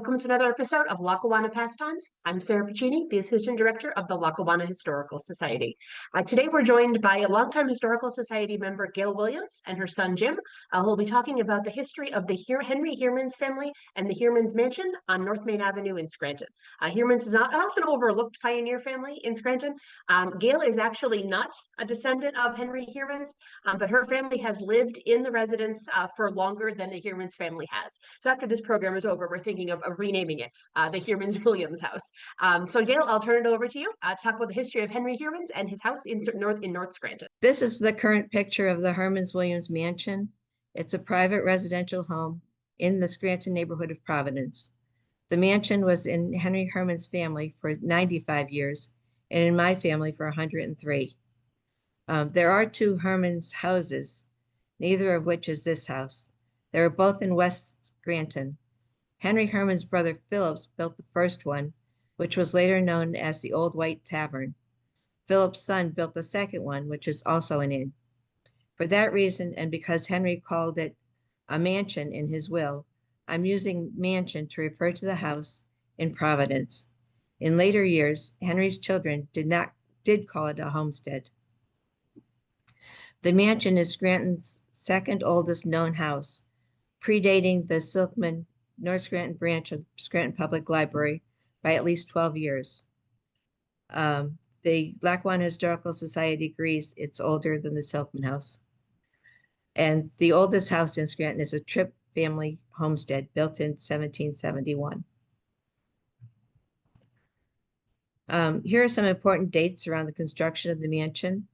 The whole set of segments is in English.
Welcome to another episode of Lackawanna Pastimes. I'm Sarah Piccini, the Assistant Director of the Lackawanna Historical Society. Today we're joined by a longtime Historical Society member, Gayle Williams, and her son, Jim, who will be talking about the history of the Henry Heermans family and the Heermans Mansion on North Main Avenue in Scranton. Heermans is an often overlooked pioneer family in Scranton. Gayle is actually not a descendant of Henry Heermans, but her family has lived in the residence for longer than the Heermans family has. So after this program is over, we're thinking of renaming it the Heermans Williams House. So Gayle, I'll turn it over to you to talk about the history of Henry Heermans and his house in North Scranton. This is the current picture of the Heermans Williams Mansion. It's a private residential home in the Scranton neighborhood of Providence. The mansion was in Henry Heermans' family for 95 years and in my family for 103. There are two Heermans houses, neither of which is this house. They were both in West Scranton. Henry Heermans' brother Phillips built the first one, which was later known as the Old White Tavern. Philip's son built the second one, which is also an inn. For that reason, and because Henry called it a mansion in his will, I'm using mansion to refer to the house in Providence. In later years, Henry's children did call it a homestead. The mansion is Scranton's second oldest known house, predating the Silkman North Scranton branch of Scranton Public Library by at least 12 years. The Lackawanna Historical Society agrees it's older than the Silkman house. And the oldest house in Scranton is a Tripp family homestead built in 1771. Here are some important dates around the construction of the mansion.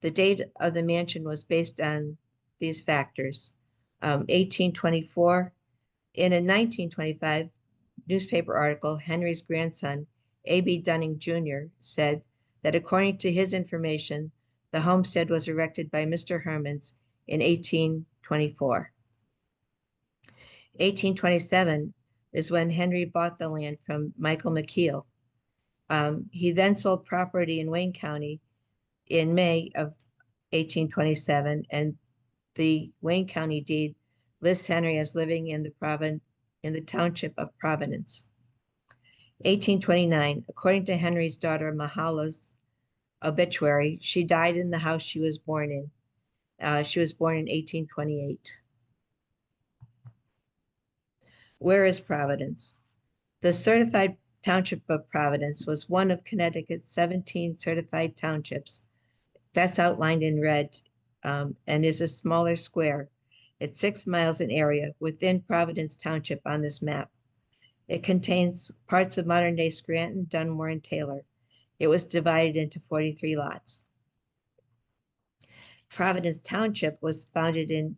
The date of the mansion was based on these factors. 1824, in a 1925 newspaper article, Henry's grandson, A.B. Dunning Jr., said that according to his information, the homestead was erected by Mr. Heermans in 1824. 1827 is when Henry bought the land from Michael McKeel. He then sold property in Wayne County in May of 1827, and the Wayne County deed lists Henry as living in the township of Providence. 1829, according to Henry's daughter Mahala's obituary, she died in the house she was born in. She was born in 1828. Where is Providence? The certified township of Providence was one of Connecticut's 17 certified townships. That's outlined in red and is a smaller square. It's 6 miles in area within Providence Township on this map. It contains parts of modern-day Scranton, Dunmore, and Taylor. It was divided into 43 lots. Providence Township was founded in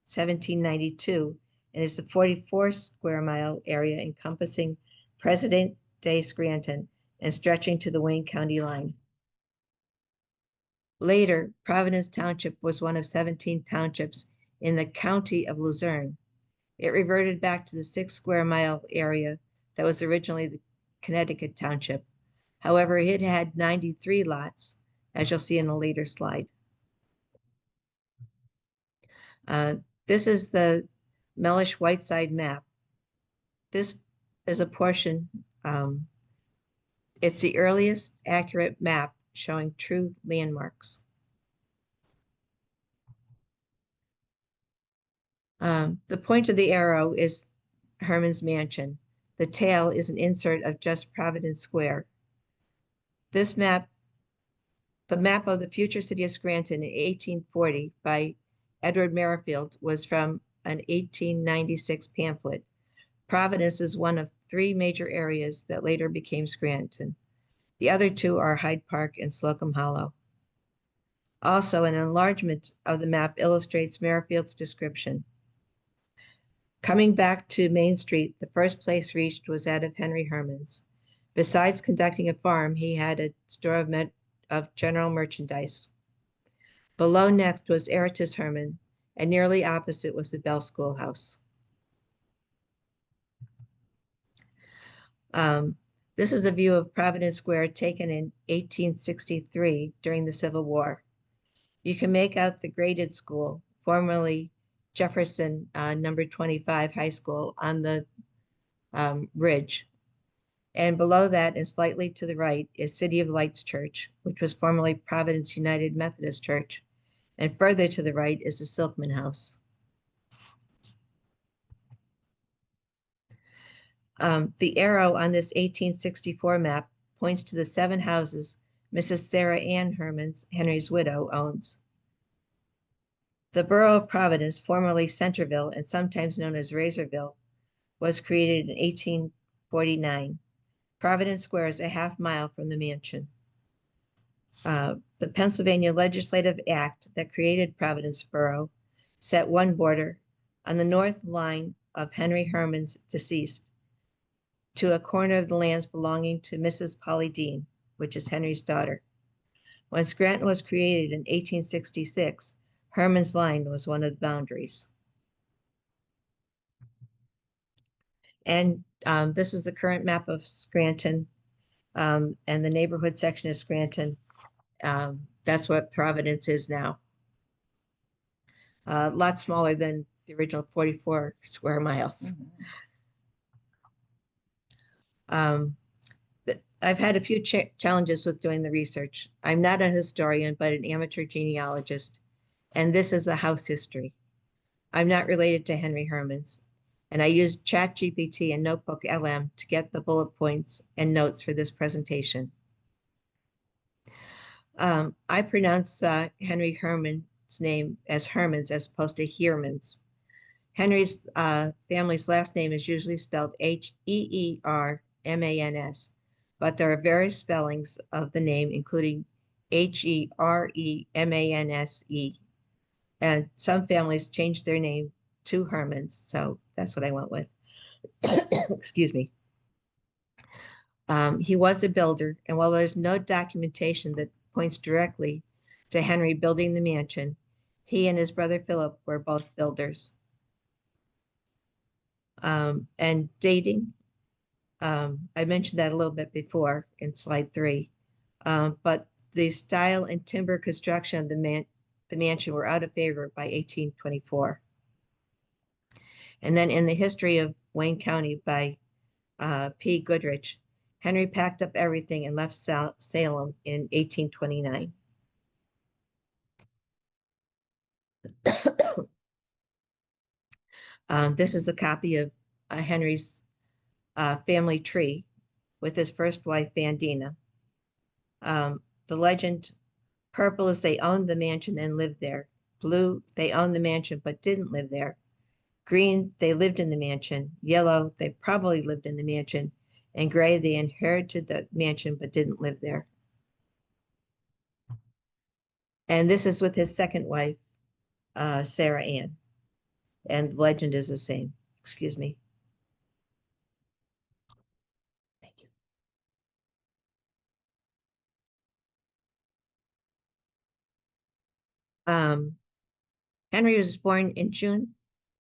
1792 and is a 44 square mile area encompassing present-day Scranton and stretching to the Wayne County line. Later, Providence Township was one of 17 townships in the county of Luzerne. It reverted back to the 6 square mile area that was originally the Connecticut Township. However, it had 93 lots, as you'll see in a later slide. This is the Mellish Whiteside map. This is a portion, it's the earliest accurate map showing true landmarks. The point of the arrow is Heermans Mansion. The tail is an insert of just Providence Square. This map, the map of the future city of Scranton in 1840 by Edward Merrifield, was from an 1896 pamphlet. Providence is one of 3 major areas that later became Scranton. The other 2 are Hyde Park and Slocum Hollow. Also, an enlargement of the map illustrates Merrifield's description. Coming back to Main Street, the first place reached was that of Henry Heermans. Besides conducting a farm, he had a store of general merchandise. Below next was Eratus Heerman, and nearly opposite was the Bell Schoolhouse. This is a view of Providence Square taken in 1863 during the Civil War. You can make out the graded school, formerly Jefferson number 25 High School, on the ridge. And below that and slightly to the right is City of Lights Church, which was formerly Providence United Methodist Church. And further to the right is the Silkman House. The arrow on this 1864 map points to the 7 houses Mrs. Sarah Ann Heermans, Henry's widow, owns. The borough of Providence, formerly Centerville and sometimes known as Razorville, was created in 1849. Providence Square is a half-mile from the mansion. The Pennsylvania Legislative Act that created Providence Borough set one border on the north line of Henry Heermans, deceased, to a corner of the lands belonging to Mrs. Polly Dean, which is Henry's daughter. When Scranton was created in 1866, Heermans line was one of the boundaries. And this is the current map of Scranton, and the neighborhood section of Scranton. That's what Providence is now. A lot smaller than the original 44 square miles. I've had a few challenges with doing the research. I'm not a historian, but an amateur genealogist, and this is a house history. I'm not related to Henry Heermans, and I used ChatGPT and Notebook LM to get the bullet points and notes for this presentation. I pronounce Henry Heermans' name as Heermans as opposed to Heermans. Henry's family's last name is usually spelled Heermans, but there are various spellings of the name, including Heremans. And some families changed their name to Heermans, so that's what I went with. Excuse me. He was a builder, and while there's no documentation that points directly to Henry building the mansion, he and his brother Philip were both builders. And dating, I mentioned that a little bit before in slide 3, but the style and timber construction of the mansion were out of favor by 1824. And then in the history of Wayne County by P. Goodrich, Henry packed up everything and left Salem in 1829. This is a copy of Henry's family tree with his first wife, Vandina. The legend, purple is they owned the mansion and lived there. Blue, they owned the mansion but didn't live there. Green, they lived in the mansion. Yellow, they probably lived in the mansion. And gray, they inherited the mansion but didn't live there. And this is with his second wife, Sarah Ann. And the legend is the same. Excuse me. Thank you. Henry was born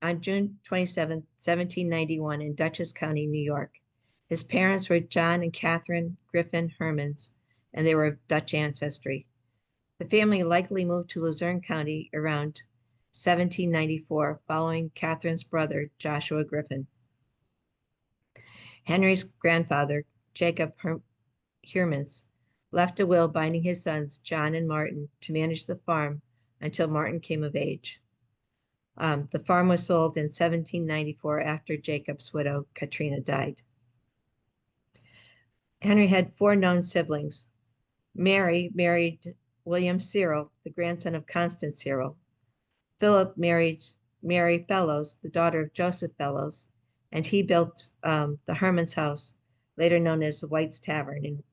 on June 27, 1791 in Dutchess County, New York. His parents were John and Catherine Griffin Heermans, and they were of Dutch ancestry. The family likely moved to Luzerne County around 1794, following Catherine's brother, Joshua Griffin. Henry's grandfather, Jacob Heermans, left a will binding his sons, John and Martin, to manage the farm until Martin came of age. The farm was sold in 1794 after Jacob's widow, Katrina, died. Henry had 4 known siblings. Mary married William Cyril, the grandson of Constance Cyril. Philip married Mary Fellows, the daughter of Joseph Fellows, and he built the Heermans house, later known as the White's Tavern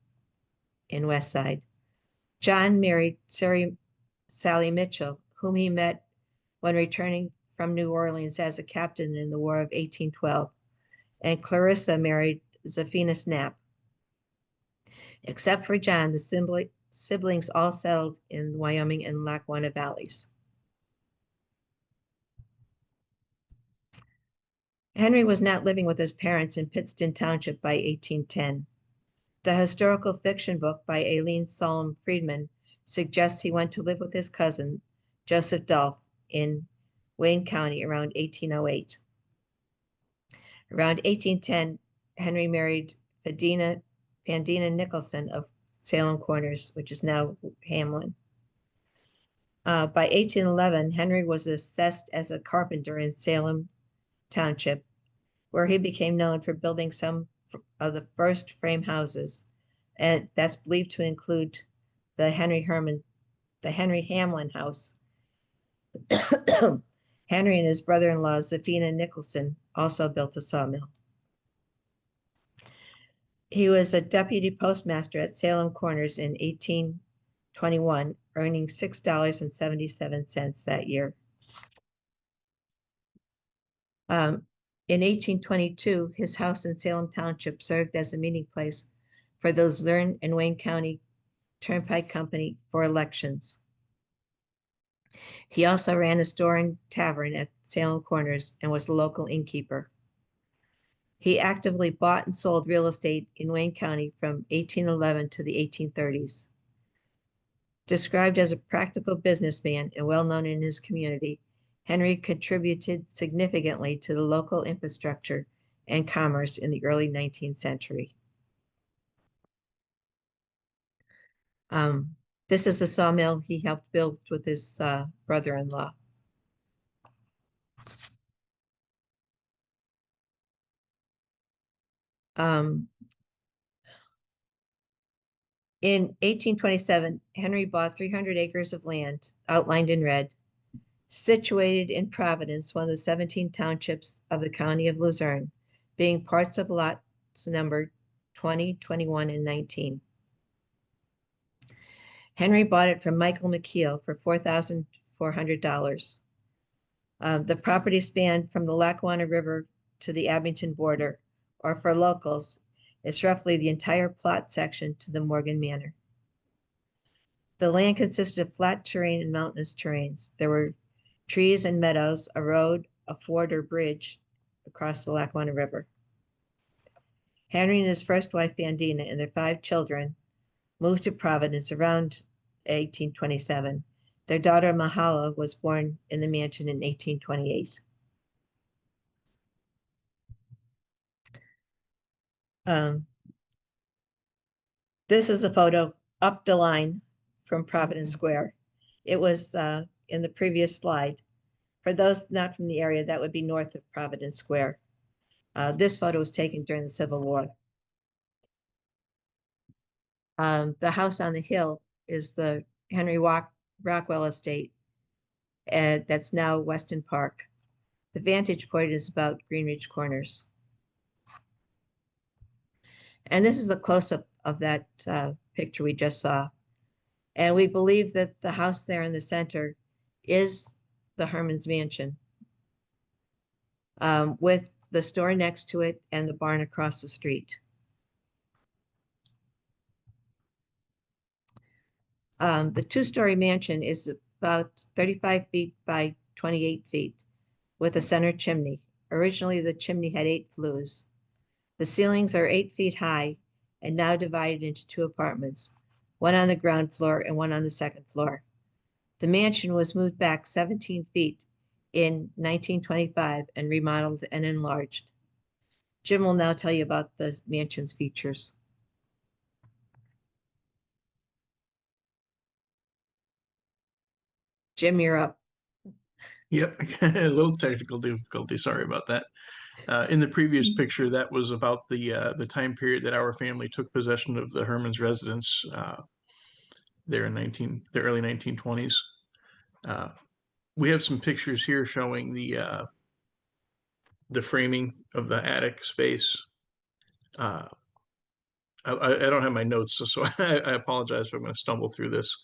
in West Side. John married Sally Mitchell, whom he met when returning from New Orleans as a captain in the War of 1812, and Clarissa married Zephina Knapp. Except for John, the siblings all settled in Wyoming and Lackawanna valleys. Henry was not living with his parents in Pittston Township by 1810. The historical fiction book by Aileen Solom Friedman suggests he went to live with his cousin, Joseph Dolph, in Wayne County around 1808. Around 1810, Henry married Vandina Nicholson of Salem Corners, which is now Hamlin. By 1811, Henry was assessed as a carpenter in Salem Township, where he became known for building some of the first frame houses, and that's believed to include the Henry Hamlin house. Henry and his brother-in-law, Zephina Nicholson, also built a sawmill. He was a deputy postmaster at Salem Corners in 1821, earning $6.77 that year. In 1822, his house in Salem Township served as a meeting place for the Luzerne and Wayne County Turnpike Company for elections. He also ran a store and tavern at Salem Corners and was a local innkeeper. He actively bought and sold real estate in Wayne County from 1811 to the 1830s. Described as a practical businessman and well-known in his community, Henry contributed significantly to the local infrastructure and commerce in the early 19th century. This is a sawmill he helped build with his brother-in-law. In 1827, Henry bought 300 acres of land, outlined in red, situated in Providence, one of the 17 townships of the county of Luzerne, being parts of lots numbered 20, 21, and 19. Henry bought it from Michael McKeel for $4,400. The property spanned from the Lackawanna River to the Abington border, or for locals, it's roughly the entire plot section to the Morgan Manor. The land consisted of flat terrain and mountainous terrains. There were trees and meadows, a road, a ford or bridge across the Lackawanna River. Henry and his first wife, Vandina, and their 5 children moved to Providence around 1827. Their daughter, Mahala, was born in the mansion in 1828. This is a photo up the line from Providence Square. It was in the previous slide. For those not from the area, that would be north of Providence Square. This photo was taken during the Civil War. The house on the hill is the Henry Rockwell estate. That's now Weston Park. The vantage point is about Greenridge Corners. And this is a close-up of that picture we just saw. And we believe that the house there in the center is the Heermans mansion, with the store next to it and the barn across the street. The 2-story mansion is about 35 feet by 28 feet with a center chimney. Originally, the chimney had 8 flues. The ceilings are 8 feet high and now divided into 2 apartments, one on the ground floor and one on the second floor. The mansion was moved back 17 feet in 1925 and remodeled and enlarged. Jim will now tell you about the mansion's features. Jim, you're up. Yep, a little technical difficulty. Sorry about that. In the previous picture, that was about the time period that our family took possession of the Heermans residence there in the early 1920s. We have some pictures here showing the framing of the attic space. I don't have my notes, so I apologize if I'm going to stumble through this.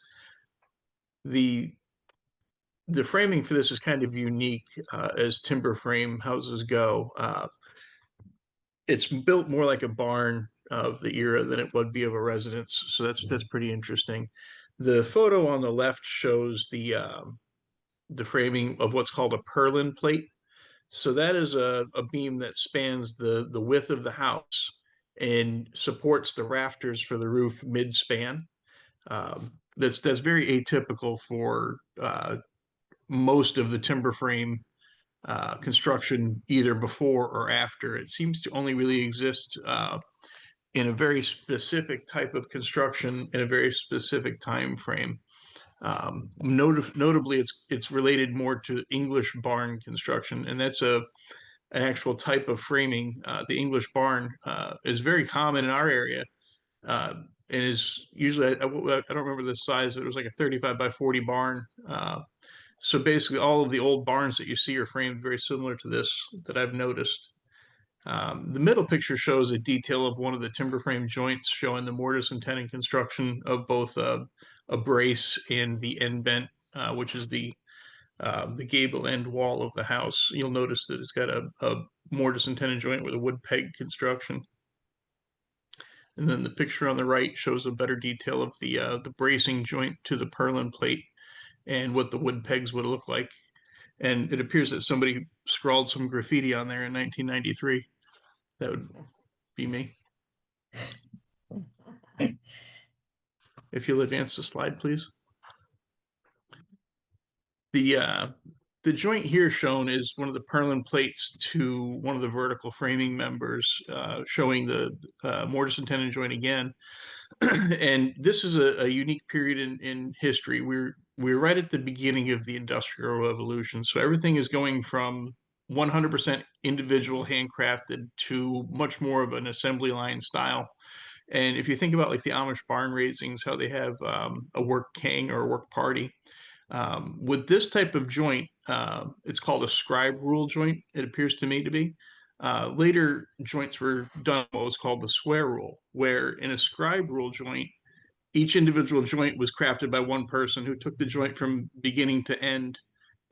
The framing for this is kind of unique as timber frame houses go. It's built more like a barn of the era than it would be of a residence, so that's pretty interesting. The photo on the left shows the framing of what's called a purlin plate. So that is a beam that spans the width of the house and supports the rafters for the roof mid-span. That's very atypical for most of the timber frame construction either before or after. It seems to only really exist in a very specific type of construction in a very specific time frame. Notably, it's related more to English barn construction, and that's an actual type of framing. The English barn is very common in our area, and is usually, I don't remember the size, but it was like a 35 by 40 barn. So basically, all of the old barns that you see are framed very similar to this that I've noticed. The middle picture shows a detail of one of the timber frame joints showing the mortise and tenon construction of both a brace and the end bent, which is the gable end wall of the house. You'll notice that it's got a mortise and tenon joint with a wood peg construction. And then the picture on the right shows a better detail of the bracing joint to the purlin plate and what the wood pegs would look like. And it appears that somebody scrawled some graffiti on there in 1993. That would be me. If you'll advance the slide, please. The joint here shown is one of the purlin plates to one of the vertical framing members, showing the mortise and tenon joint again. And this is a unique period in history. We're right at the beginning of the Industrial Revolution, so everything is going from 100% individual handcrafted to much more of an assembly line style. And if you think about like the Amish barn raisings, how they have a work king or a work party, with this type of joint, it's called a scribe rule joint, it appears to me to be. Later joints were done what was called the square rule, where in a scribe rule joint, each individual joint was crafted by one person who took the joint from beginning to end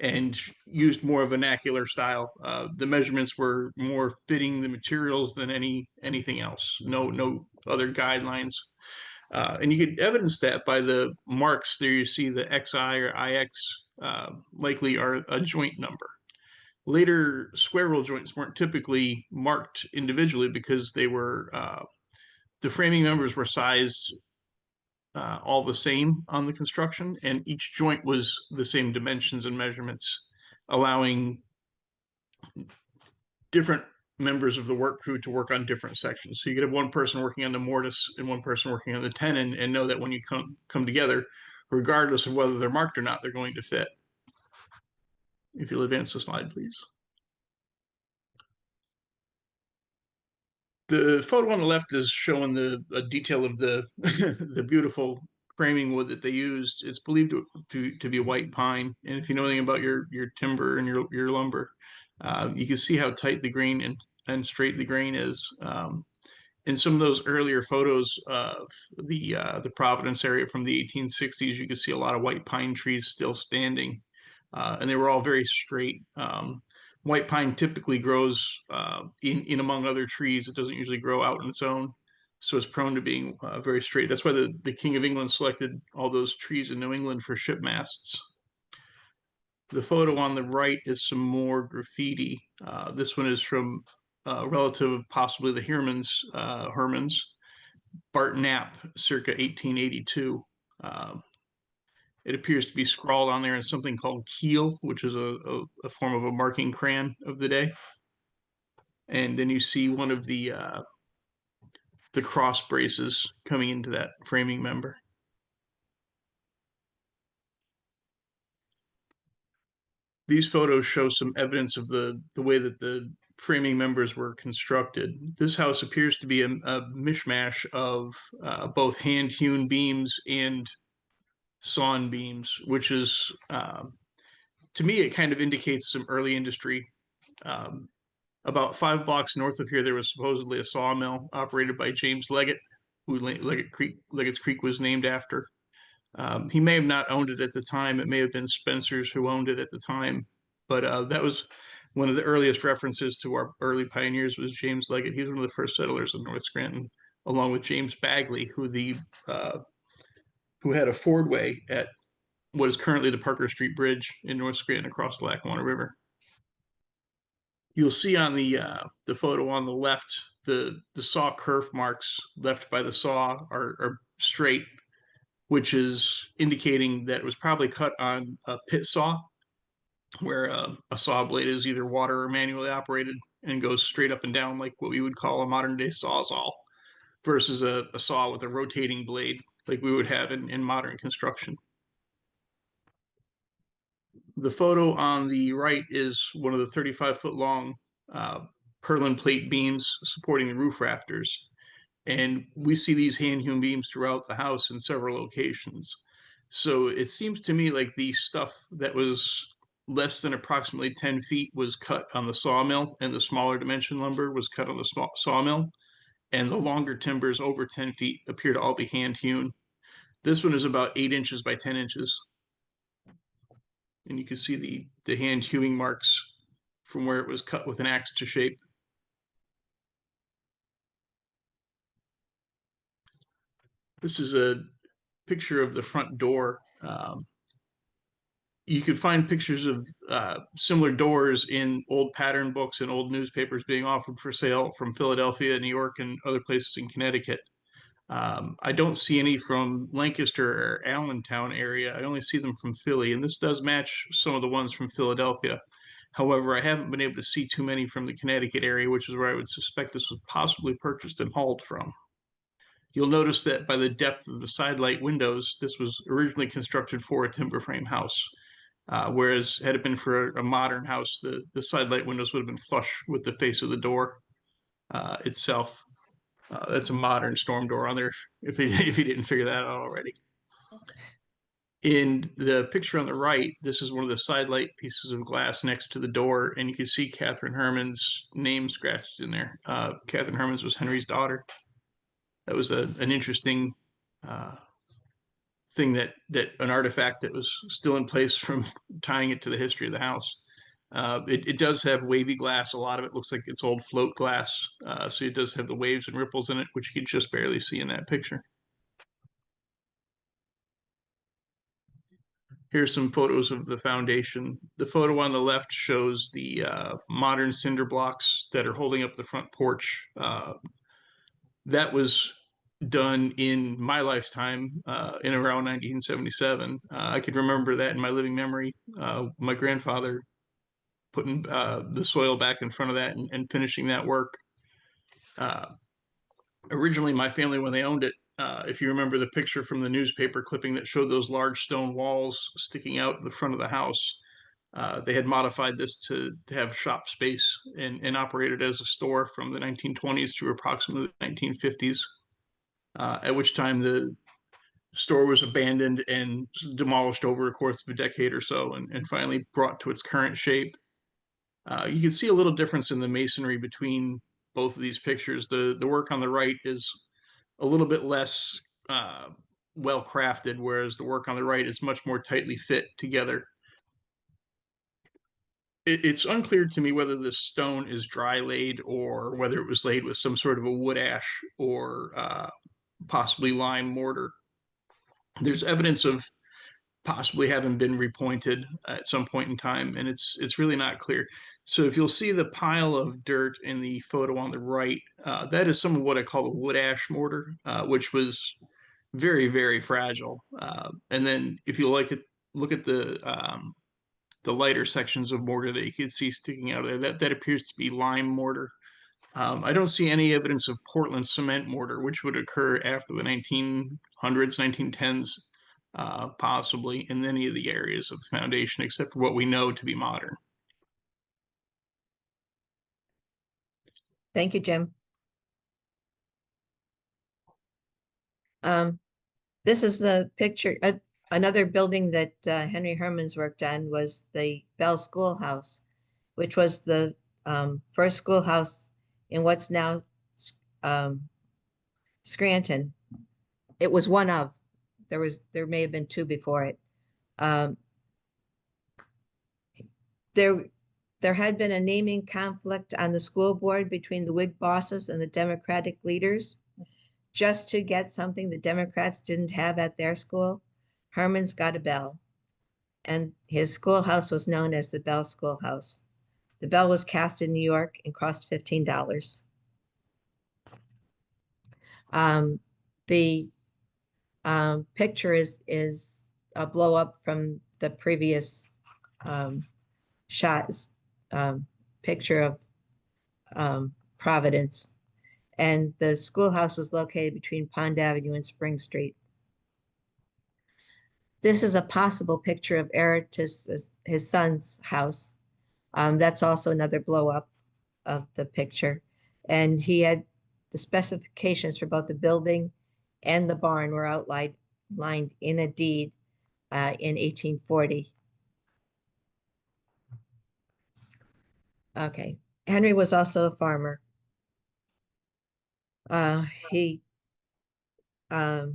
and used more vernacular style. The measurements were more fitting the materials than anything else. No other guidelines. And you could evidence that by the marks there. You see the XI or IX likely are a joint number. Later square rule joints weren't typically marked individually because they were the framing members were sized all the same on the construction, and each joint was the same dimensions and measurements, allowing different members of the work crew to work on different sections. So you could have one person working on the mortise and one person working on the tenon, and know that when you come together, regardless of whether they're marked or not, they're going to fit. If you'll advance the slide, please. The photo on the left is showing a detail of the the beautiful framing wood that they used. It's believed to be white pine, and if you know anything about your timber and your lumber, you can see how tight the grain and straight the grain is. In some of those earlier photos of the Providence area from the 1860s, you can see a lot of white pine trees still standing, and they were all very straight. White pine typically grows in among other trees. It doesn't usually grow out on its own, so it's prone to being very straight. That's why the King of England selected all those trees in New England for ship masts. The photo on the right is some more graffiti. This one is from a relative of possibly the Heermans, Bart Knapp, circa 1882. It appears to be scrawled on there in something called keel, which is a form of a marking crayon of the day. And then you see one of the cross braces coming into that framing member. These photos show some evidence of the way that the framing members were constructed. This house appears to be a mishmash of both hand-hewn beams and sawn beams, which is, to me, it kind of indicates some early industry. About 5 blocks north of here, there was supposedly a sawmill operated by James Leggett, who Leggett's Creek was named after. He may have not owned it at the time. It may have been Spencer's who owned it at the time, but that was one of the earliest references to our early pioneers was James Leggett. He was one of the first settlers of North Scranton, along with James Bagley, who had a fordway at what is currently the Parker Street Bridge in North Scranton across the Lackawanna River. You'll see on the photo on the left, the saw kerf marks left by the saw are straight, which is indicating that it was probably cut on a pit saw. where a saw blade is either water or manually operated and goes straight up and down like what we would call a modern day sawzall, versus a saw with a rotating blade like we would have in modern construction. The photo on the right is one of the 35-foot long purlin plate beams supporting the roof rafters. And we see these hand-hewn beams throughout the house in several locations. So it seems to me like the stuff that was less than approximately 10 feet was cut on the sawmill, and the smaller dimension lumber was cut on the small sawmill. And the longer timbers over 10 feet appear to all be hand-hewn. This one is about 8 inches by 10 inches. And you can see the hand hewing marks from where it was cut with an axe to shape. This is a picture of the front door. You could find pictures of similar doors in old pattern books and old newspapers being offered for sale from Philadelphia, New York, and other places in Connecticut. I don't see any from Lancaster or Allentown area. I only see them from Philly, and this does match some of the ones from Philadelphia. However, I haven't been able to see too many from the Connecticut area, which is where I would suspect this was possibly purchased and hauled from. You'll notice that by the depth of the side light windows, this was originally constructed for a timber frame house. Whereas had it been for a modern house, the side light windows would have been flush with the face of the door itself. That's a modern storm door on there, if you didn't figure that out already. In the picture on the right, this is one of the side light pieces of glass next to the door, and you can see Catherine Heermans' name scratched in there. Catherine Heermans was Henry's daughter. That was an interesting thing, that an artifact that was still in place from tying it to the history of the house. It does have wavy glass. A lot of it looks like it's old float glass. So it does have the waves and ripples in it, which you can just barely see in that picture. Here's some photos of the foundation. The photo on the left shows the modern cinder blocks that are holding up the front porch. That was done in my lifetime in around 1977. I could remember that in my living memory. My grandfather putting the soil back in front of that and finishing that work. Originally, my family, when they owned it, if you remember the picture from the newspaper clipping that showed those large stone walls sticking out the front of the house, they had modified this to have shop space and operated as a store from the 1920s through approximately the 1950s, at which time the store was abandoned and demolished over a course of a decade or so, and finally brought to its current shape. You can see a little difference in the masonry between both of these pictures. The work on the right is a little bit less well crafted, whereas the work on the right is much more tightly fit together. It's unclear to me whether this stone is dry laid or whether it was laid with some sort of a wood ash or possibly lime mortar. There's evidence of possibly having been repointed at some point in time, and it's really not clear. So if you'll see the pile of dirt in the photo on the right, that is some of what I call the wood ash mortar, which was very, very fragile. And then if you look at the lighter sections of mortar that you can see sticking out of there, that appears to be lime mortar. I don't see any evidence of Portland cement mortar, which would occur after the 1900s, 1910s, possibly in any of the areas of the foundation, except for what we know to be modern. Thank you, Jim. This is a picture. Another building that Henry Heermans worked on was the Bell Schoolhouse, which was the first schoolhouse in what's now Scranton. It was one of. There may have been two before it. There had been a naming conflict on the school board between the Whig bosses and the Democratic leaders, just to get something the Democrats didn't have at their school. Heermans got a bell, and his schoolhouse was known as the Bell Schoolhouse. The bell was cast in New York and cost $15. The picture is a blow up from the previous picture of Providence. And the schoolhouse was located between Pond Avenue and Spring Street. This is a possible picture of Eratus, his son's house. That's also another blow up of the picture. And he had the specifications for both the building and the barn were outlined in a deed in 1840. Okay, Henry was also a farmer. He had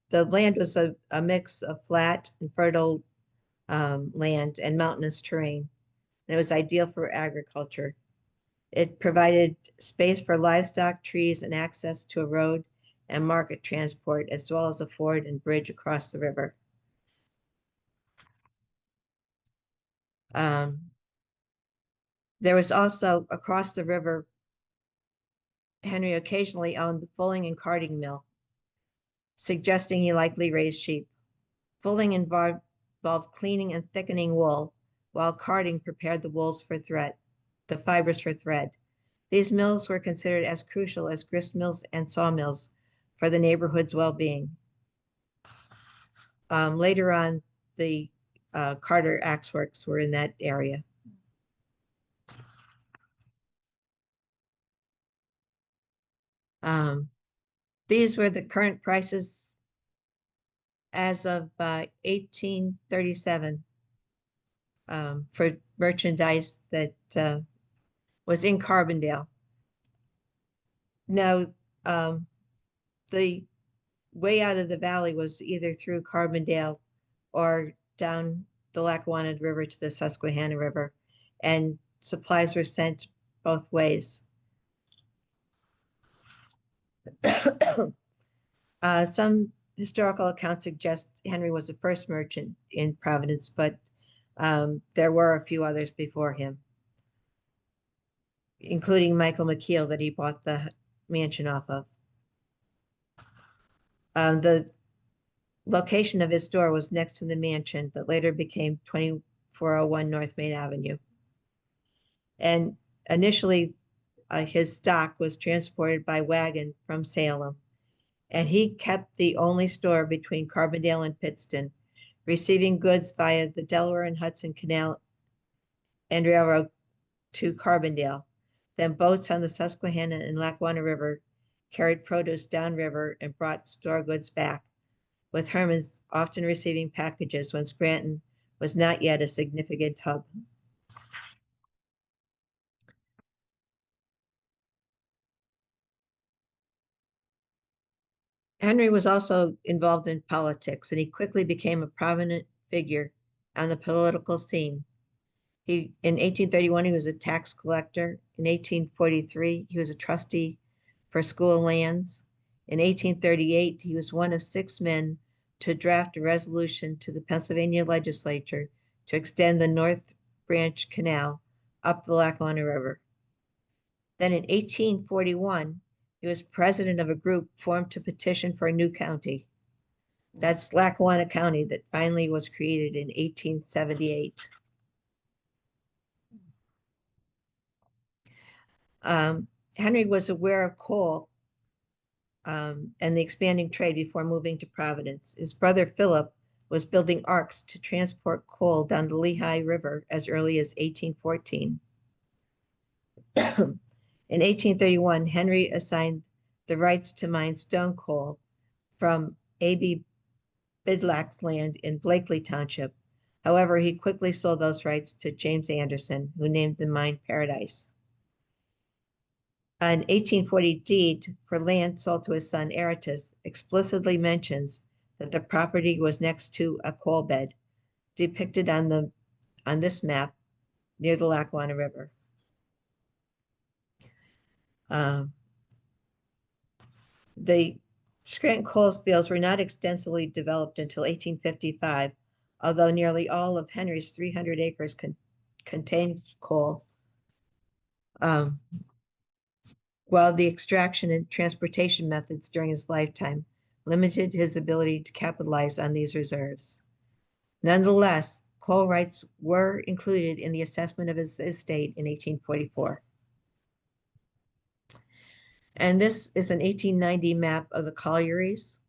the land was a mix of flat and fertile land and mountainous terrain, and it was ideal for agriculture. It provided space for livestock, trees, and access to a road and market transport, as well as a ford and bridge across the river. There was also across the river, Henry occasionally owned the fulling and carding mill, suggesting he likely raised sheep. Fulling involved cleaning and thickening wool, while carding prepared the fibers for thread. These mills were considered as crucial as grist mills and sawmills for the neighborhood's well-being. Later on, the Carter Axe Works were in that area. These were the current prices as of 1837 for merchandise that was in Carbondale. Now, the way out of the valley was either through Carbondale or down the Lackawanna River to the Susquehanna River, and supplies were sent both ways. Some historical accounts suggest Henry was the first merchant in Providence, but there were a few others before him, including Michael McKeel that he bought the mansion off of. The location of his store was next to the mansion that later became 2401 North Main Avenue. And initially, his stock was transported by wagon from Salem, and he kept the only store between Carbondale and Pittston, receiving goods via the Delaware and Hudson Canal and Railroad to Carbondale. Then boats on the Susquehanna and Lackawanna River carried produce downriver and brought store goods back, with Heermans often receiving packages when Scranton was not yet a significant hub. Henry was also involved in politics, and he quickly became a prominent figure on the political scene. In 1831, he was a tax collector. In 1843, he was a trustee for school lands. In 1838, he was one of 6 men to draft a resolution to the Pennsylvania legislature to extend the North Branch Canal up the Lackawanna River. Then in 1841, he was president of a group formed to petition for a new county. That's Lackawanna County that finally was created in 1878. Henry was aware of coal and the expanding trade before moving to Providence. His brother Philip was building arcs to transport coal down the Lehigh River as early as 1814. In 1831, Henry assigned the rights to mine stone coal from A.B. Bidlack's land in Blakely Township. However, he quickly sold those rights to James Anderson, who named the mine Paradise. An 1840 deed for land sold to his son Eratus explicitly mentions that the property was next to a coal bed, depicted on this map near the Lackawanna River. The Scranton coal fields were not extensively developed until 1855, although nearly all of Henry's 300 acres contained coal. While the extraction and transportation methods during his lifetime limited his ability to capitalize on these reserves. Nonetheless, coal rights were included in the assessment of his estate in 1844. And this is an 1890 map of the collieries.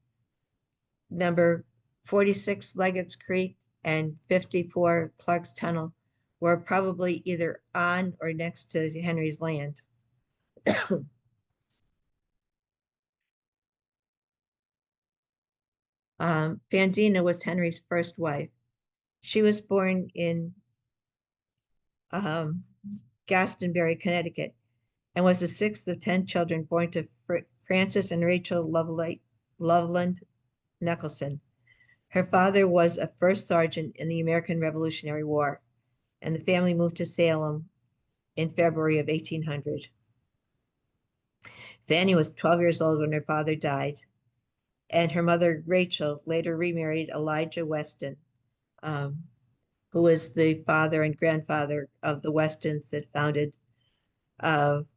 Number 46 Leggett's Creek and 54 Clark's Tunnel were probably either on or next to Henry's land. Vandina was Henry's first wife. She was born in Glastonbury, Connecticut, and was the sixth of 10 children born to Francis and Rachel Loveland Nicholson. Her father was a first sergeant in the American Revolutionary War, and the family moved to Salem in February of 1800. Fanny was 12 years old when her father died, and her mother, Rachel, later remarried Elijah Weston, who was the father and grandfather of the Westons that founded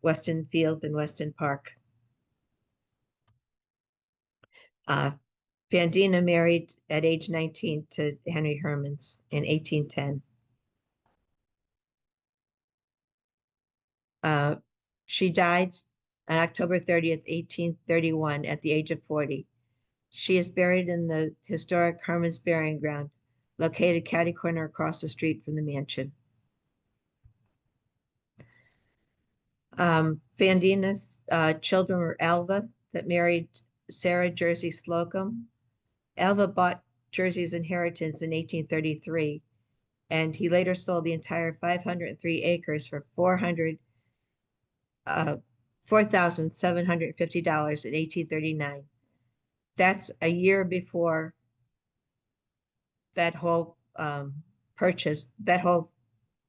Weston Field and Weston Park. Vandina married at age 19 to Henry Heermans in 1810. She died on October 30th, 1831 at the age of 40. She is buried in the historic Heermans Burying Ground, located catty corner across the street from the mansion. Vandina's children were Alva, that married Sarah Jersey Slocum. Alva bought Jersey's inheritance in 1833, and he later sold the entire 503 acres for $4,750 in 1839. That's a year before that whole purchase, that whole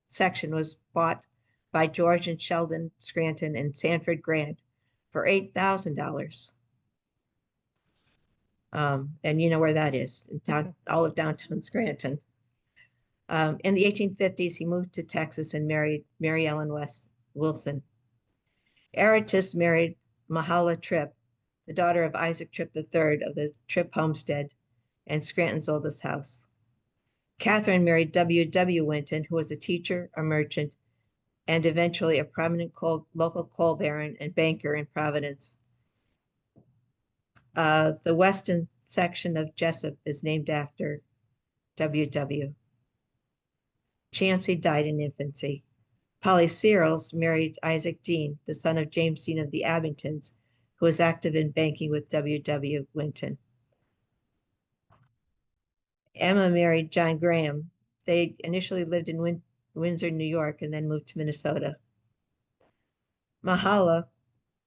section was bought by George and Sheldon Scranton and Sanford Grant for $8,000. And you know where that is, in all of downtown Scranton. In the 1850s, he moved to Texas and married Mary Ellen Wilson. Aratus married Mahala Tripp, the daughter of Isaac Tripp III of the Tripp homestead and Scranton's oldest house. Catherine married W.W. Winton, who was a teacher, a merchant, and eventually a prominent local coal baron and banker in Providence. The western section of Jessup is named after W.W. Chancey died in infancy. Polly Searles married Isaac Dean, the son of James Dean of the Abingtons, who was active in banking with W.W. Winton. Emma married John Graham. They initially lived in Windsor, New York, and then moved to Minnesota. Mahala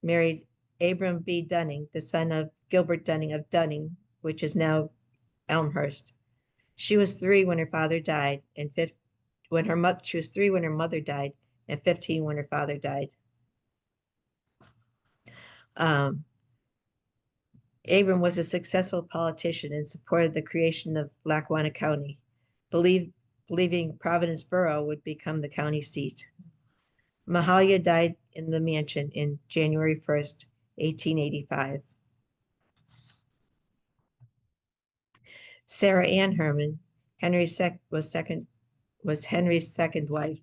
married Abram B. Dunning, the son of Gilbert Dunning of Dunning, which is now Elmhurst. She was 3 when her father died, and she was 3 when her mother died, and 15 when her father died. Abram was a successful politician and supported the creation of Lackawanna County, believing Providence Borough would become the county seat. Mahalia died in the mansion in January 1st, 1885. Sarah Ann Heerman, was Henry's second wife.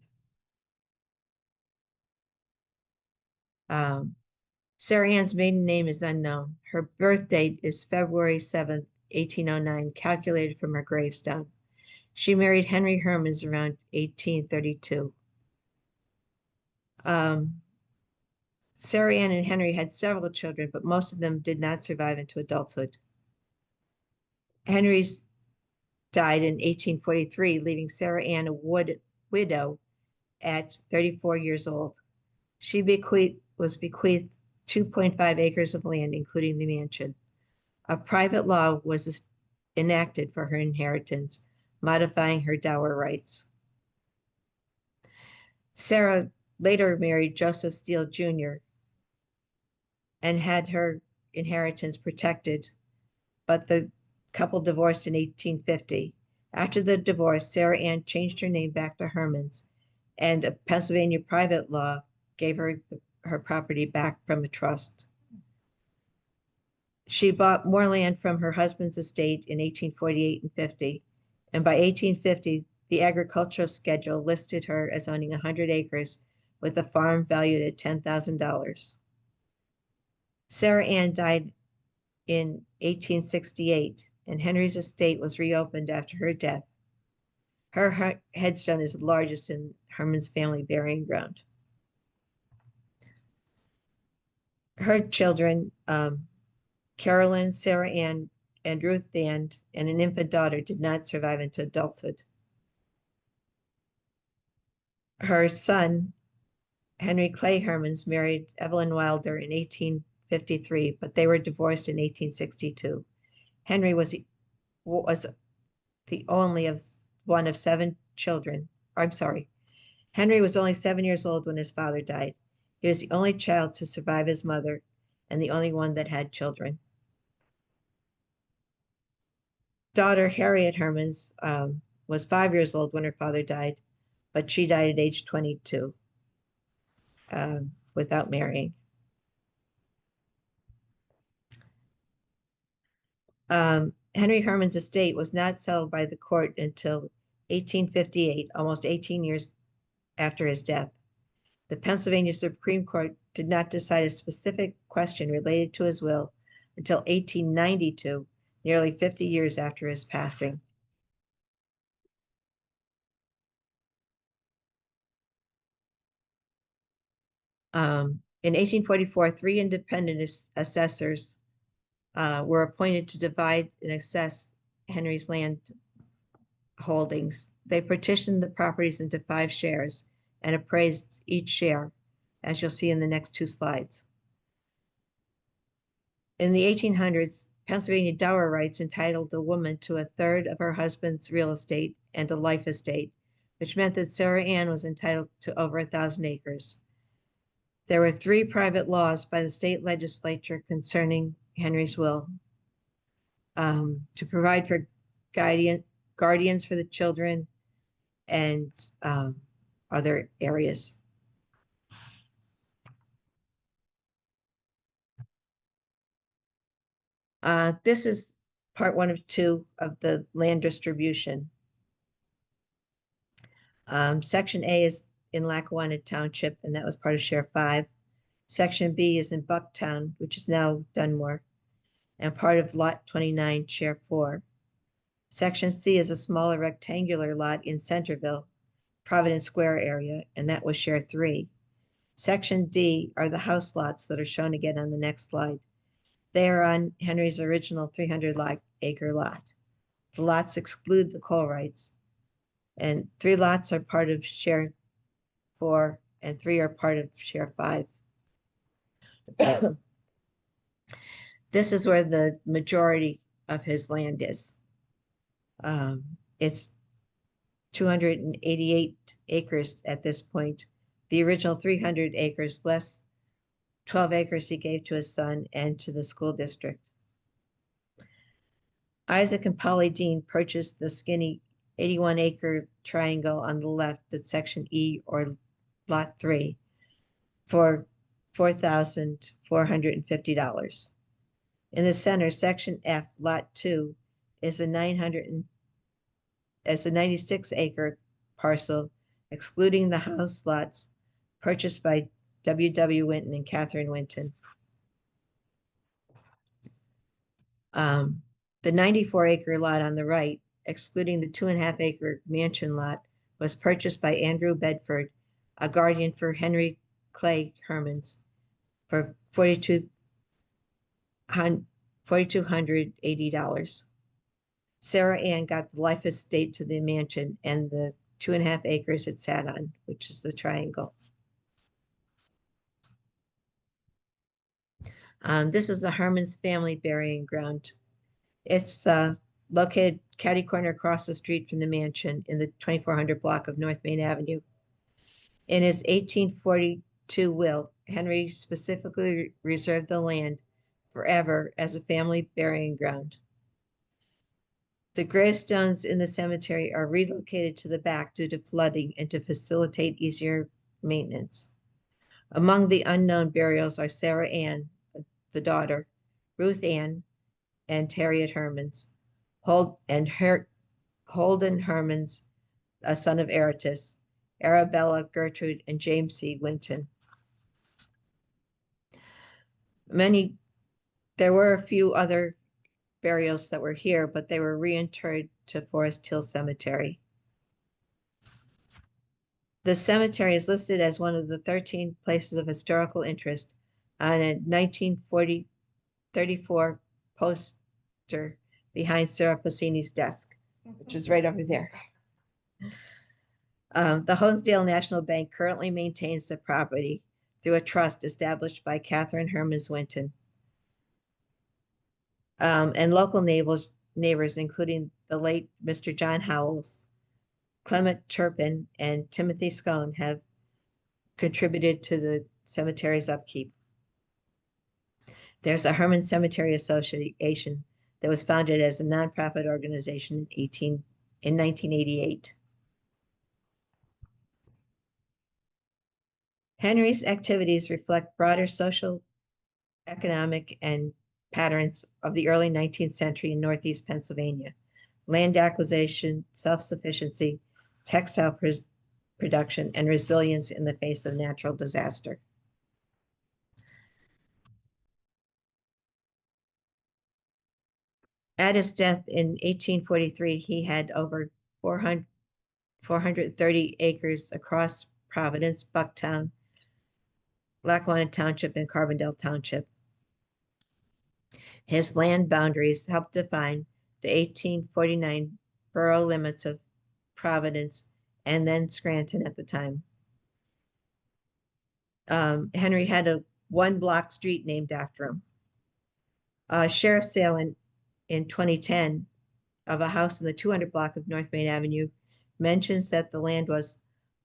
Sarah Ann's maiden name is unknown. Her birth date is February 7th, 1809, calculated from her gravestone. She married Henry Heermans around 1832. Sarah Ann and Henry had several children, but most of them did not survive into adulthood. Henry's died in 1843, leaving Sarah Ann a widow at 34 years old. She was bequeathed 2.5 acres of land, including the mansion. A private law was enacted for her inheritance, modifying her dower rights. Sarah later married Joseph Steele Jr. and had her inheritance protected, but the couple divorced in 1850. After the divorce, Sarah Ann changed her name back to Heermans, and a Pennsylvania private law gave her her property back from a trust. She bought more land from her husband's estate in 1848 and 50, and by 1850, the agricultural schedule listed her as owning 100 acres with a farm valued at $10,000. Sarah Ann died in 1868, and Henry's estate was reopened after her death. Her headstone is the largest in Heermans' family burying ground. Her children, Carolyn, Sarah Ann, and Ruth Ann, and an infant daughter, did not survive into adulthood. Her son, Henry Clay Heermans, married Evelyn Wilder in 1853, but they were divorced in 1862. Henry was the only of one of 7 children. I'm sorry. Henry was only 7 years old when his father died. He was the only child to survive his mother and the only one that had children. Daughter Harriet Heermans was 5 years old when her father died, but she died at age 22 without marrying. Henry Heermans' estate was not settled by the court until 1858, almost 18 years after his death. The Pennsylvania Supreme Court did not decide a specific question related to his will until 1892, nearly 50 years after his passing. In 1844, 3 independent assessors were appointed to divide and assess Henry's land holdings. They partitioned the properties into 5 shares and appraised each share, as you'll see in the next 2 slides. In the 1800s, Pennsylvania dower rights entitled a woman to 1/3 of her husband's real estate and a life estate, which meant that Sarah Ann was entitled to over 1,000 acres. There were 3 private laws by the state legislature concerning Henry's will to provide for guardians for the children and other areas. This is part 1 of 2 of the land distribution. Section A is in Lackawanna Township, and that was part of Share 5. Section B is in Bucktown, which is now Dunmore, and part of Lot 29, Share 4. Section C is a smaller rectangular lot in Centerville, Providence Square area, and that was Share 3. Section D are the house lots that are shown again on the next slide. They are on Henry's original 300-acre lot. The lots exclude the coal rights, and 3 lots are part of Share 4, and 3 are part of Share 5. This is where the majority of his land is. It's 288 acres at this point. The original 300 acres, less 12 acres he gave to his son and to the school district. Isaac and Polly Dean purchased the skinny 81-acre triangle on the left at Section E, or Lot 3, for $4,450. In the center, Section F, Lot 2, is a 96-acre parcel, excluding the house lots purchased by W.W. Winton and Catherine Winton. The 94-acre lot on the right, excluding the 2.5-acre mansion lot, was purchased by Andrew Bedford, a guardian for Henry Clay Heermans, for $4,280. Sarah Ann got the life estate to the mansion and the 2.5 acres it sat on, which is the triangle. This is the Heermans family burying ground. It's located catty corner across the street from the mansion in the 2400 block of North Main Avenue. In his 1842 will, Henry specifically reserved the land forever as a family burying ground. The gravestones in the cemetery are relocated to the back due to flooding and to facilitate easier maintenance. Among the unknown burials are Sarah Ann, the daughter, Ruth Ann, and Harriet Heermans, Holden Heermans, a son of Aratus, Arabella, Gertrude, and James C. Winton. There were a few other burials that were here, but they were reinterred to Forest Hill Cemetery. The cemetery is listed as one of the 13 places of historical interest on a 1934 poster behind Sarah Passini's desk, which is right over there. The Honesdale National Bank currently maintains the property through a trust established by Catherine Heermans Winton. And local neighbors, including the late Mr. John Howells, Clement Turpin, and Timothy Scone, have contributed to the cemetery's upkeep. There's a Herman Cemetery Association that was founded as a nonprofit organization in 1988. Henry's activities reflect broader social, economic, and patterns of the early 19th century in Northeast Pennsylvania: land acquisition, self-sufficiency, textile production, and resilience in the face of natural disaster. At his death in 1843, he had over 430 acres across Providence, Bucktown, Lackawanna Township, and Carbondale Township. His land boundaries helped define the 1849 borough limits of Providence and then Scranton at the time. Henry had a one-block street named after him. A sheriff's sale in 2010 of a house in the 200 block of North Main Avenue mentions that the land was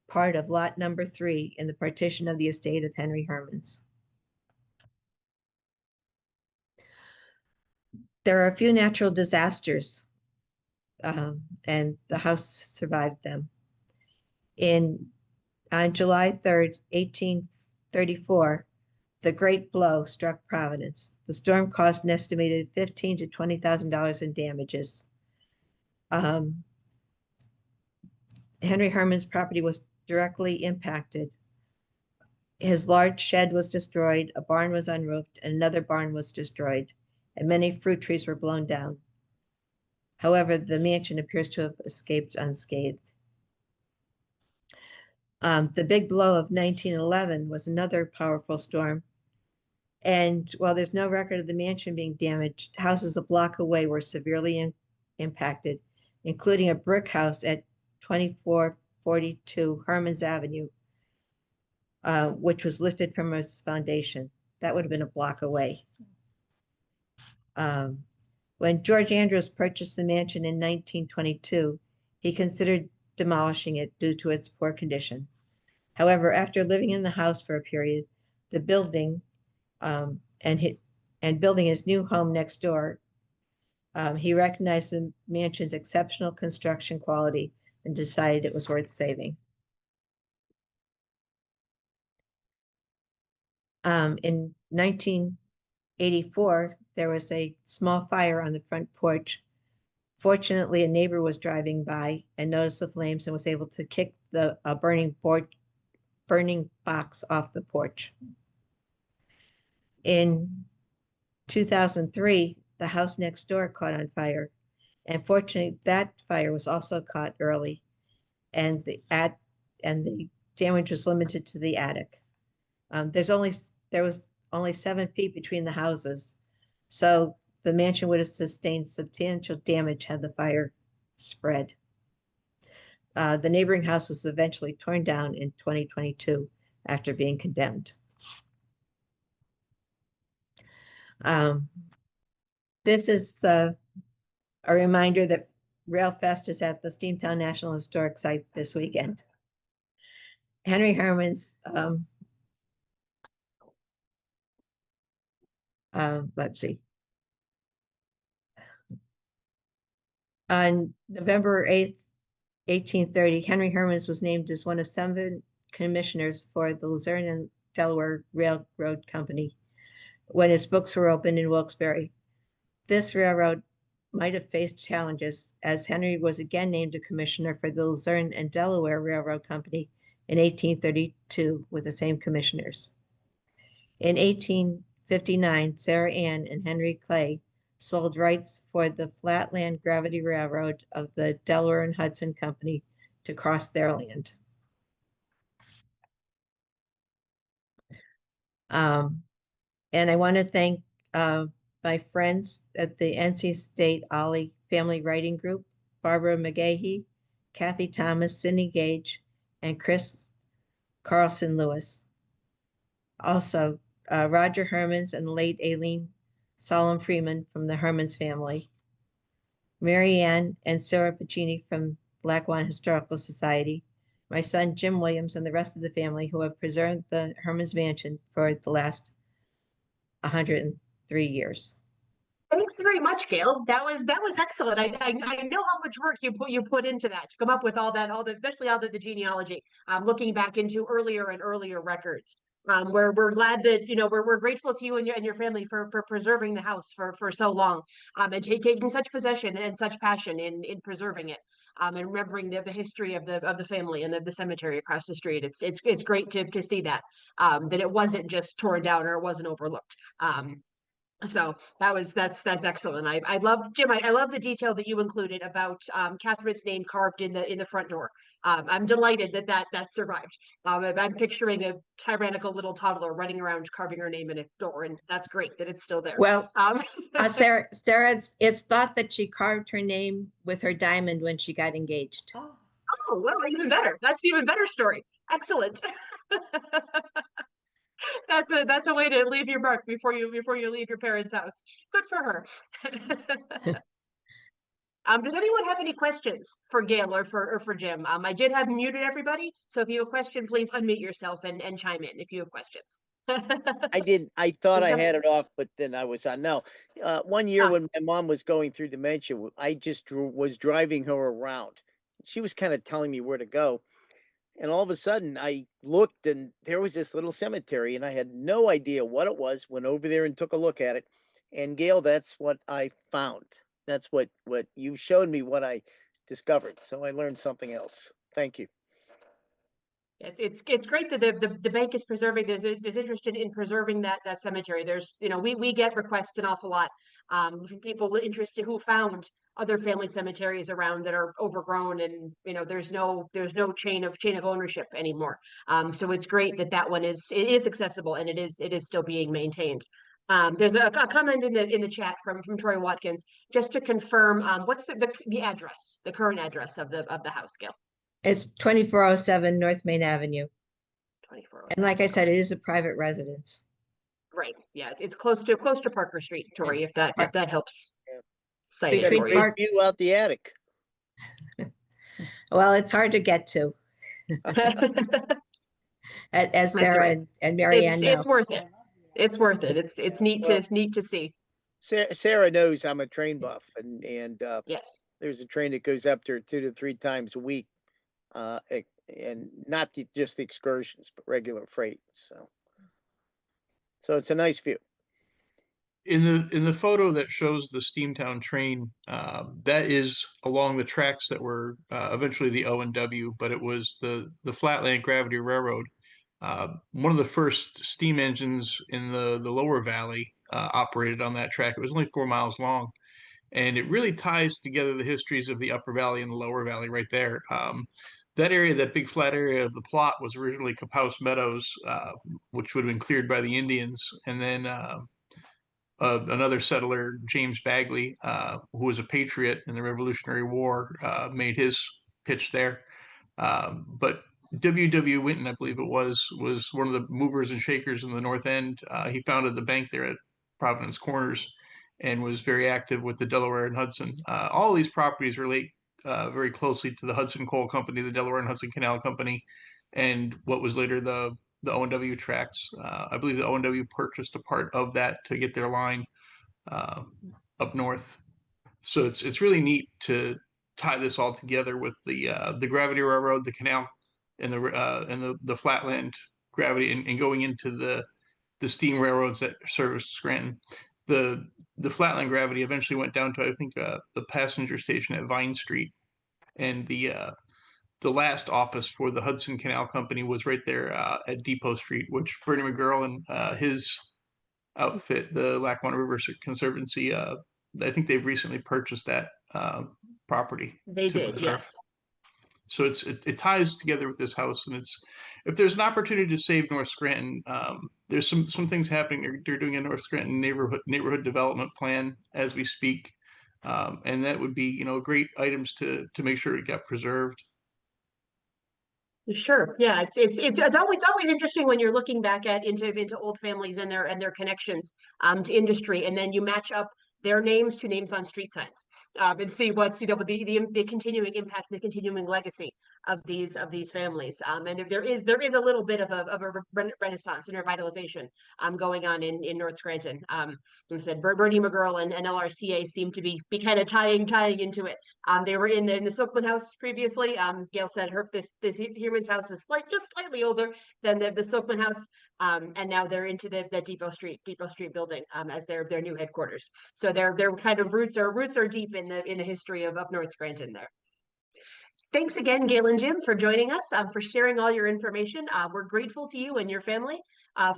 part of lot number 3 in the partition of the estate of Henry Heermans. There are a few natural disasters, and the house survived them. On July 3rd, 1834, the Great Blow struck Providence. The storm caused an estimated $15,000 to $20,000 in damages. Henry Heermans' property was directly impacted. His large shed was destroyed, a barn was unroofed, and another barn was destroyed, and many fruit trees were blown down. However, the mansion appears to have escaped unscathed. The Big Blow of 1911 was another powerful storm. And while there's no record of the mansion being damaged, houses a block away were severely impacted, including a brick house at 2442 Heermans Avenue, which was lifted from its foundation. That would have been a block away. When George Andrews purchased the mansion in 1922, he considered demolishing it due to its poor condition. However, after living in the house for a period, the building and building his new home next door, he recognized the mansion's exceptional construction quality and decided it was worth saving. In 1984, there was a small fire on the front porch. Fortunately, a neighbor was driving by and noticed the flames and was able to kick the burning box off the porch. In 2003, the house next door caught on fire, and fortunately, that fire was also caught early, and the damage was limited to the attic. There was only 7 feet between the houses, so the mansion would have sustained substantial damage had the fire spread. The neighboring house was eventually torn down in 2022 after being condemned. This is a reminder that Railfest is at the Steamtown National Historic Site this weekend. Henry Heermans, let's see. On November 8th, 1830, Henry Heermans was named as one of 7 commissioners for the Luzerne and Delaware Railroad Company when its books were opened in Wilkes-Barre. This railroad might have faced challenges, as Henry was again named a commissioner for the Luzerne and Delaware Railroad Company in 1832 with the same commissioners. In 1859, Sarah Ann and Henry Clay sold rights for the Flatland Gravity Railroad of the Delaware and Hudson Company to cross their land. And I want to thank my friends at the NC State Ollie Family Writing Group, Barbara McGahee, Kathy Thomas, Cindy Gage, and Chris Carlson Lewis. Also, Roger Heermans and late Aileen Solomon Freeman from the Heermans family, Mary Ann and Sarah Pacini from Lackawanna Historical Society, my son Jim Williams, and the rest of the family who have preserved the Heermans mansion for the last 103 years. Thanks very much, Gail. That was excellent. I know how much work you put into that to come up with all the especially all the genealogy. Looking back into earlier and earlier records. We're glad that we're grateful to you and your family for preserving the house for so long. And taking such possession and such passion in preserving it. And remembering the history of the family and the cemetery across the street. It's great to see that it wasn't just torn down or it wasn't overlooked. So that's excellent. I love, Jim, I love the detail that you included about Catherine's name carved in the front door. I'm delighted that survived. I'm picturing a tyrannical little toddler running around carving her name in a door, and that's great that it's still there. Well, Sarah, it's thought that she carved her name with her diamond when she got engaged. Oh, well, even better. That's an even better story. Excellent. That's a way to leave your mark before you leave your parents' house. Good for her. Does anyone have any questions for Gail or for Jim? I did have muted everybody, so if you have a question, please unmute yourself and chime in if you have questions. I did. I thought I had it off, but then I was on. No, one year when my mom was going through dementia, I just was driving her around. She was kind of telling me where to go. And all of a sudden I looked and there was this little cemetery and I had no idea what it was. Went over there and took a look at it. And Gail, that's what I found. That's what you showed me, what I discovered. So I learned something else. Thank you. It's great that the bank is preserving. There's interest in preserving that cemetery. There's we get requests an awful lot from people interested who found other family cemeteries around that are overgrown and there's no chain of ownership anymore. So it's great that one is accessible and it is still being maintained. There's a comment in the chat from Troy Watkins just to confirm what's the address, the current address of the house, Gail. It's 2407 North Main Avenue. 2407. And like I said, it is a private residence. Right. Yeah, it's close to Parker Street, Tori, if that helps. Cite it for you. View out the attic. Well, it's hard to get to. As Sarah right. and Mary Ann know. It's worth it. It's worth it. It's neat to see. Sarah knows I'm a train buff, and yes, there's a train that goes up there 2 to 3 times a week, and not just the excursions, but regular freight. So it's a nice view. In the photo that shows the Steamtown train, that is along the tracks that were eventually the O&W, but it was the Flatland Gravity Railroad. One of the first steam engines in the lower valley operated on that track. It was only 4 miles long, and it really ties together the histories of the upper valley and the lower valley right there. That area, that big flat area of the plot, was originally Capouse Meadows, which would have been cleared by the Indians, and then another settler, James Bagley, who was a patriot in the Revolutionary War, made his pitch there. But W.W. Winton, I believe it was one of the movers and shakers in the North End. He founded the bank there at Providence Corners and was very active with the Delaware and Hudson. All these properties relate very closely to the Hudson Coal Company, the Delaware and Hudson Canal Company, and what was later the O&W tracks. I believe the O&W purchased a part of that to get their line up north. So it's really neat to tie this all together with the Gravity Railroad, the canal, and the Flatland Gravity, and going into the steam railroads that service Scranton. the flatline gravity eventually went down to, I think, the passenger station at Vine Street, and the last office for the Hudson Canal Company was right there at Depot Street, which Bernie McGurl and his outfit, the Lackawanna River Conservancy, I think they've recently purchased that property They to did, preserve. yes. So it ties together with this house, and it's, if there's an opportunity to save North Scranton, there's some things happening. They're doing a North Scranton neighborhood development plan as we speak, and that would be, you know, great items to make sure it got preserved. Sure. Yeah, it's always interesting when you're looking back at into old families and their connections to industry, and then you match up their names to names on street signs, and see what's, you know, the continuing impact, the continuing legacy of these families. And there is a little bit of a renaissance and revitalization going on in North Scranton. Like I said, Bernie McGurl and LRCA seem to be kind of tying into it. They were in the Silkman house previously. As Gail said, this Heermans house is just slightly older than the Silkman house. And now they're into the Depot Street building as their new headquarters. So their kind of roots are deep in the history of North Scranton there. Thanks again, Gayle and Jim, for joining us, for sharing all your information. We're grateful to you and your family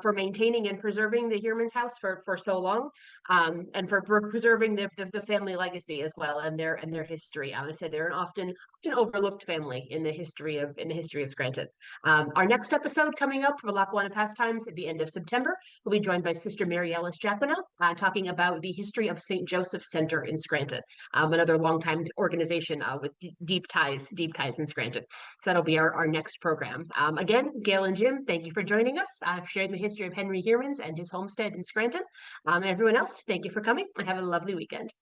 for maintaining and preserving the Heermans house for so long, and for preserving the family legacy as well, and their history. I said they're an often overlooked family in the history of Scranton. Our next episode coming up for Lackawanna Pastimes at the end of September, we'll be joined by Sister Mary Ellis Jacquino, talking about the history of St. Joseph Center in Scranton, another longtime organization with deep ties in Scranton. So that'll be our next program. Again, Gayle and Jim, thank you for joining us, sharing the history of Henry Heermans and his homestead in Scranton. And everyone else, thank you for coming, and have a lovely weekend.